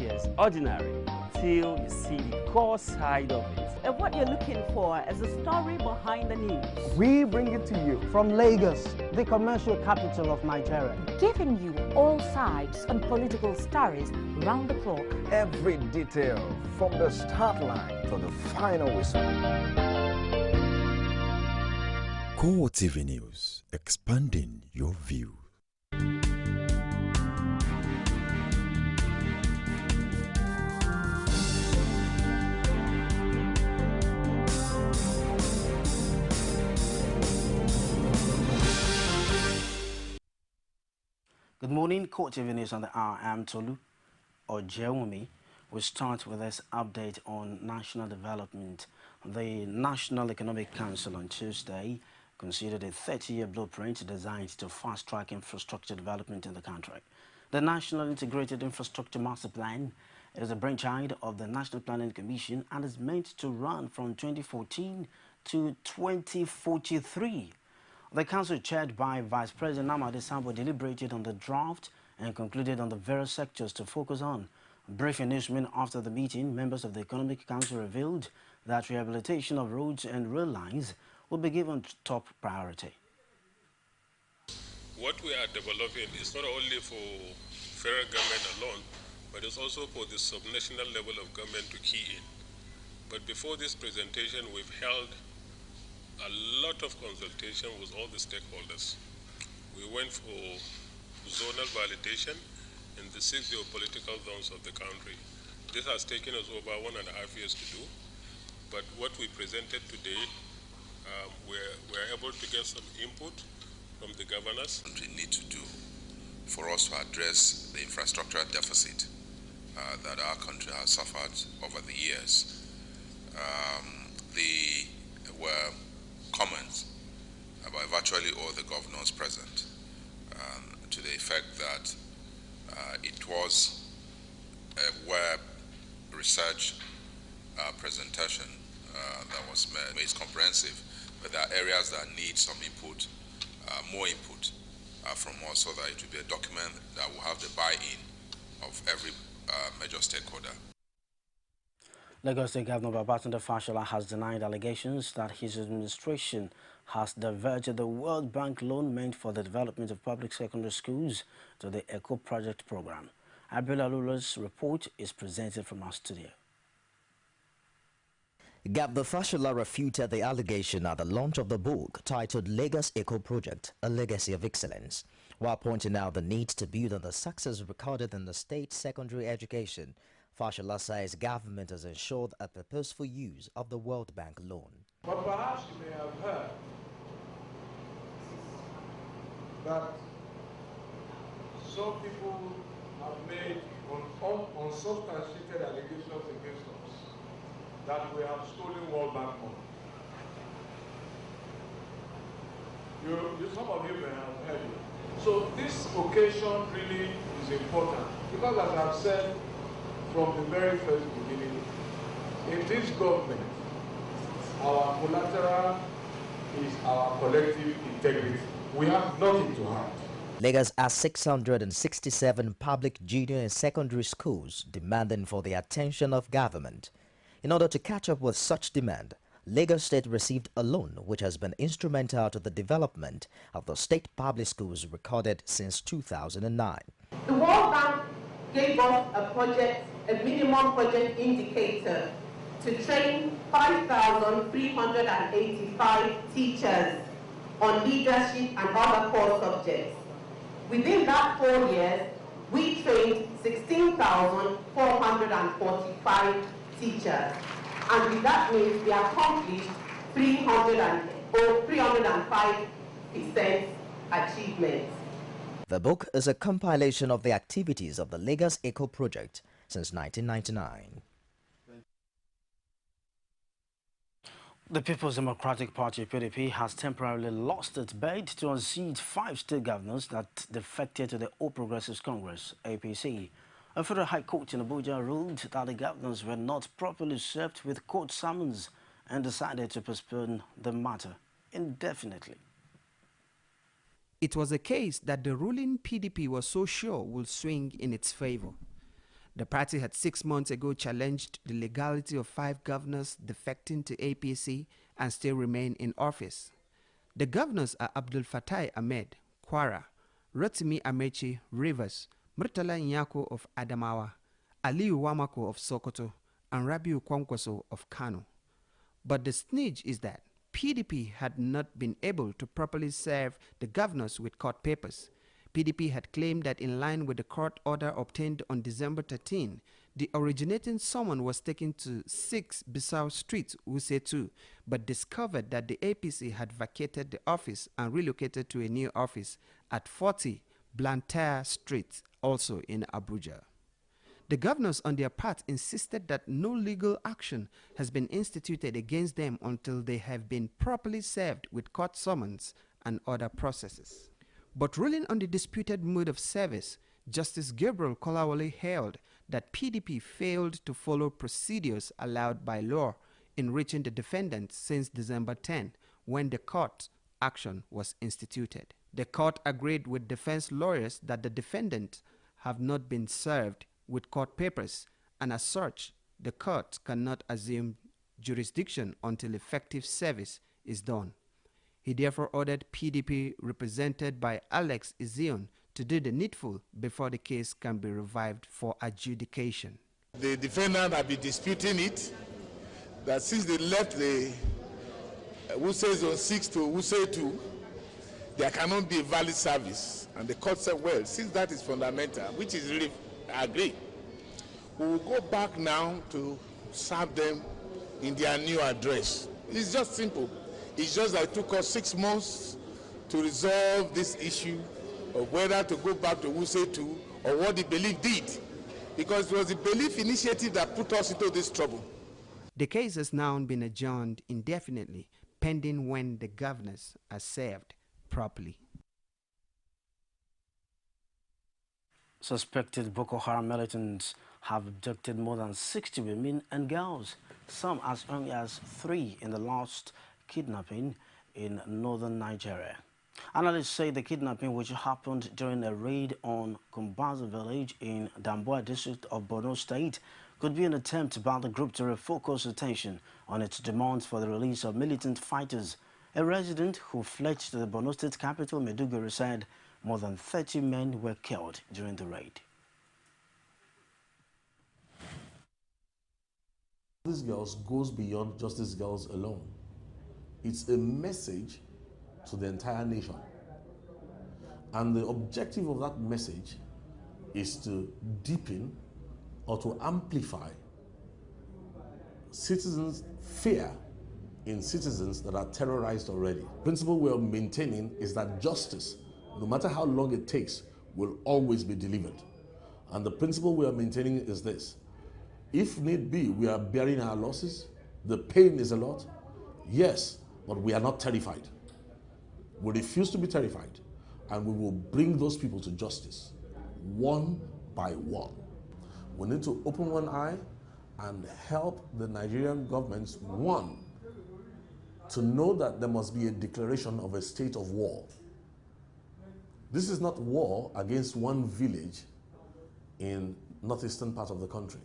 Yes, ordinary, till you see the core side of it. And what you're looking for is the story behind the news. We bring it to you from Lagos, the commercial capital of Nigeria. Giving you all sides and political stories round the clock. Every detail from the start line to the final whistle. CoreTV News, expanding your view. Good morning, CoreTV News on the hour. I'm Tolu Ojewumi. We start with this update on national development. The National Economic Council on Tuesday considered a 30-year blueprint designed to fast-track infrastructure development in the country. The National Integrated Infrastructure Master Plan is a brainchild of the National Planning Commission and is meant to run from 2014 to 2043. The council, chaired by Vice President Amade Sambo, deliberated on the draft and concluded on the various sectors to focus on. Briefing newsmen after the meeting, members of the Economic Council revealed that rehabilitation of roads and rail lines will be given top priority. What we are developing is not only for federal government alone, but it's also for the subnational level of government to key in. But before this presentation, we've held a lot of consultation with all the stakeholders. We went for zonal validation in the 6 geopolitical zones of the country. This has taken us over 1.5 years to do, but what we presented today, we're able to get some input from the governors. We need to do for us to address the infrastructural deficit that our country has suffered over the years. There were comments by virtually all the governors present to the effect that it was a web research presentation that was made. It's comprehensive, but there are areas that need some input, more input from us, so that it will be a document that will have the buy-in of every major stakeholder. Lagos State Governor Babatunde Fashola has denied allegations that his administration has diverted the World Bank loan meant for the development of public secondary schools to the ECO Project program. Abiola Lula's report is presented from our studio. Governor Fashola refuted the allegation at the launch of the book titled Lagos Eco Project, A Legacy of Excellence, while pointing out the need to build on the success recorded in the state secondary education. Fashola says government has ensured a purposeful use of the World Bank loan. But perhaps you may have heard that some people have made unsubstantiated allegations against us that we have stolen World Bank money. Some of you may have heard it. So this occasion really is important because, as I've said from the very first beginning, in this government, our collateral is our collective integrity. We have nothing to hide. Lagos has 667 public junior and secondary schools demanding for the attention of government. In order to catch up with such demand, Lagos State received a loan which has been instrumental to the development of the state public schools recorded since 2009. The World Bank gave us a minimum project indicator to train 5,385 teachers on leadership and other core subjects. Within that 4 years, we trained 16,445 teachers. And with that means we accomplished 305% achievements. The book is a compilation of the activities of the Lagos Eco Project since 1999. The People's Democratic Party, PDP, has temporarily lost its bid to unseat 5 state governors that defected to the All Progressives Congress, APC. A federal high court in Abuja ruled that the governors were not properly served with court summons and decided to postpone the matter indefinitely. It was a case that the ruling PDP was so sure would swing in its favor. The party had 6 months ago challenged the legality of 5 governors defecting to APC and still remain in office. The governors are Abdul Fattah Ahmed, Kwara, Rotimi Amechi, Rivers, Murtala Nyako of Adamawa, Aliyu Wamako of Sokoto, and Rabiu Kwankwaso of Kano. But the snitch is that PDP had not been able to properly serve the governors with court papers. PDP had claimed that in line with the court order obtained on December 13, the originating summon was taken to 6 Bissau Street, Wuse 2, but discovered that the APC had vacated the office and relocated to a new office at 40 Blantyre Street, also in Abuja. The governors on their part insisted that no legal action has been instituted against them until they have been properly served with court summons and other processes. But ruling on the disputed mode of service, Justice Gabriel Kolawole held that PDP failed to follow procedures allowed by law in reaching the defendants since December 10, when the court action was instituted. The court agreed with defense lawyers that the defendants have not been served with court papers, and as such, the court cannot assume jurisdiction until effective service is done. He therefore ordered PDP, represented by Alex Izion, to do the needful before the case can be revived for adjudication. The defendant have been disputing it, that since they left the Wuse Zone 6 to Wuse 2, there cannot be a valid service. And the court said, well, since that is fundamental, which is really, I agree, we will go back now to serve them in their new address. It's just simple. It's just that it took us 6 months to resolve this issue of whether to go back to Wuse 2 or what the belief did. Because it was the belief initiative that put us into this trouble. The case has now been adjourned indefinitely, pending when the governors are served properly. Suspected Boko Haram militants have abducted more than 60 women and girls, some as young as 3 in the last kidnapping in northern Nigeria. Analysts say the kidnapping, which happened during a raid on Kumbaza village in Damboa district of Borno State, could be an attempt by the group to refocus attention on its demands for the release of militant fighters. A resident who fled to the Borno State capital, Maiduguri, said more than 30 men were killed during the raid. These girls goes beyond just these girls alone. It's a message to the entire nation. And the objective of that message is to deepen or to amplify citizens' fear in citizens that are terrorized already. The principle we are maintaining is that justice, no matter how long it takes, will always be delivered. And the principle we are maintaining is this: if need be, we are bearing our losses, the pain is a lot, yes, but we are not terrified. We refuse to be terrified, and we will bring those people to justice, one by one. We need to open one eye and help the Nigerian governments, one, to know that there must be a declaration of a state of war. This is not war against one village in northeastern part of the country.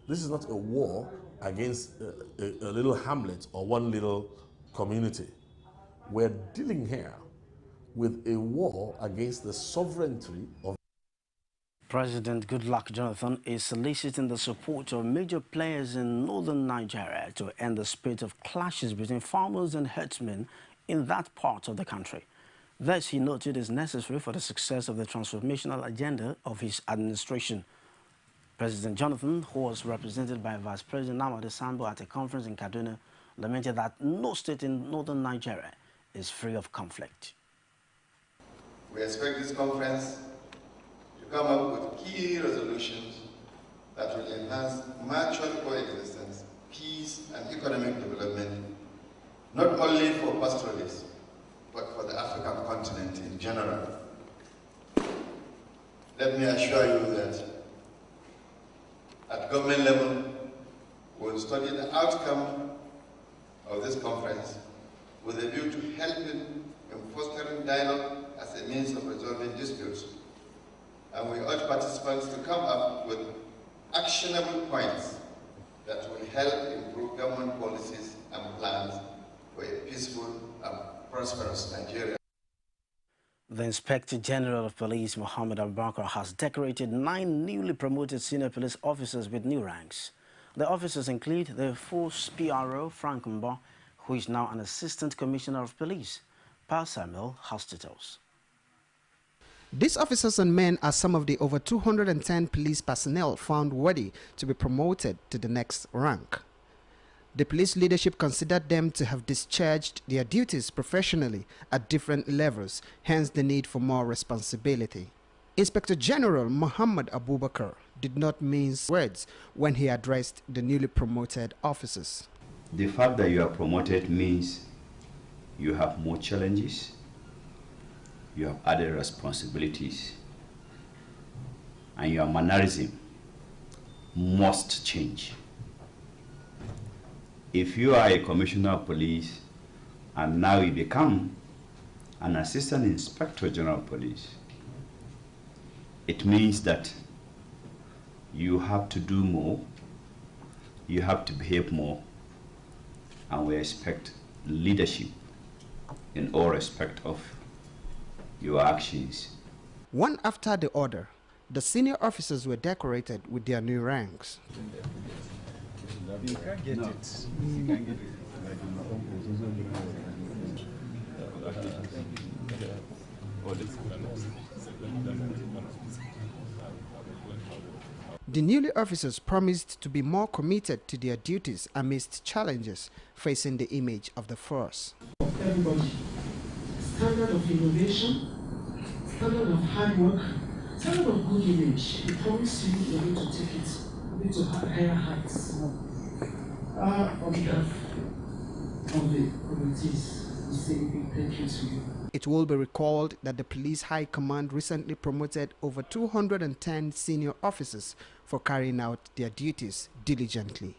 This is not a war against a little hamlet or one little community. We're dealing here with a war against the sovereignty of President Goodluck Jonathan is soliciting the support of major players in northern Nigeria to end the spate of clashes between farmers and herdsmen in that part of the country. This, he noted, is necessary for the success of the transformational agenda of his administration. President Jonathan, who was represented by Vice President Amadu Sambo at a conference in Kaduna, lamented that no state in northern Nigeria is free of conflict. We expect this conference to come up with key resolutions that will enhance mutual coexistence, peace, and economic development, not only for pastoralists, but for the African continent in general. Let me assure you that at government level, we will study the outcome of this conference with a view to helping in fostering dialogue as a means of resolving disputes. And we urge participants to come up with actionable points that will help improve government policies and plans for a peaceful and prosperous Nigeria. The Inspector General of Police, Mohammed Abubakar, has decorated 9 newly promoted senior police officers with new ranks. The officers include the Force PRO, Frank Mbo, who is now an Assistant Commissioner of Police. Pa Samuel has details. These officers and men are some of the over 210 police personnel found worthy to be promoted to the next rank. The police leadership considered them to have discharged their duties professionally at different levels, hence the need for more responsibility. Inspector General Mohammed Abubakar did not mince words when he addressed the newly promoted officers. The fact that you are promoted means you have more challenges, you have added responsibilities, and your mannerism must change. If you are a commissioner of police and now you become an assistant inspector general of police, it means that you have to do more, you have to behave more, and we expect leadership in all respect of your actions. One after the other, the senior officers were decorated with their new ranks. You can't get it. You can't get The newly officers promised to be more committed to their duties amidst challenges facing the image of the force. Everybody, standard of innovation, standard of hard work, standard of good image. We promise you you're going to take it a bit to higher heights. On behalf of the committees, we say a big thank you to you. It will be recalled that the Police High Command recently promoted over 210 senior officers for carrying out their duties diligently.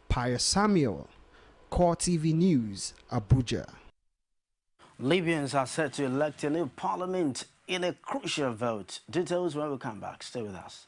Pa Samuel, CoreTV News, Abuja. Libyans are set to elect a new parliament in a crucial vote. Details when we come back. Stay with us.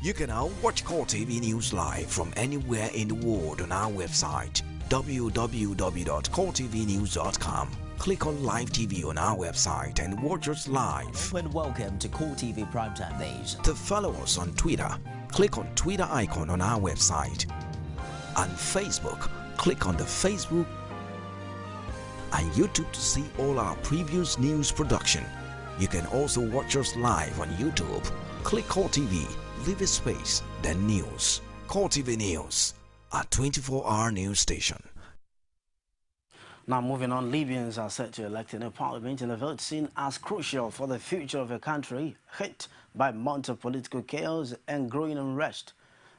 You can now watch CoreTV News live from anywhere in the world on our website www.coretvnews.com. Click on Live TV on our website and watch us live. And welcome to CoreTV Primetime Days. To follow us on Twitter, click on Twitter icon on our website. On Facebook, click on the Facebook and YouTube to see all our previous news production. You can also watch us live on YouTube. Click CoreTV, leave a space, then News. CoreTV News, a 24-hour news station. Now moving on, Libyans are set to elect a new parliament in a vote seen as crucial for the future of a country hit by months of political chaos and growing unrest.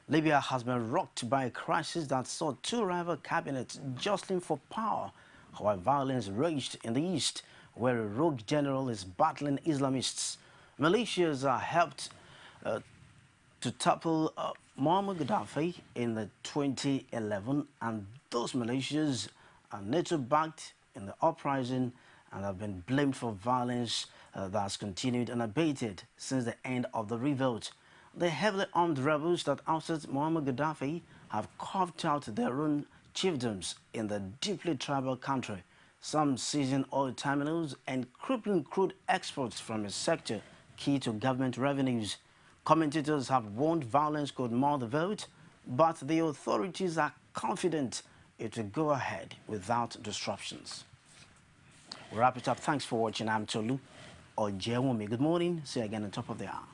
Libya has been rocked by a crisis that saw 2 rival cabinets jostling for power, while violence raged in the east, where a rogue general is battling Islamists. Militias are helped to topple Muammar Gaddafi in the 2011, and those militias are NATO-backed in the uprising and have been blamed for violence that has continued unabated since the end of the revolt. The heavily armed rebels that ousted Muammar Gaddafi have carved out their own chiefdoms in the deeply tribal country, some seizing oil terminals and crippling crude exports from a sector key to government revenues. Commentators have warned violence could mar the vote, but the authorities are confident it will go ahead without disruptions. We'll wrap it up. Thanks for watching. I'm Tolu Ojewumi. Good morning. See you again on top of the hour.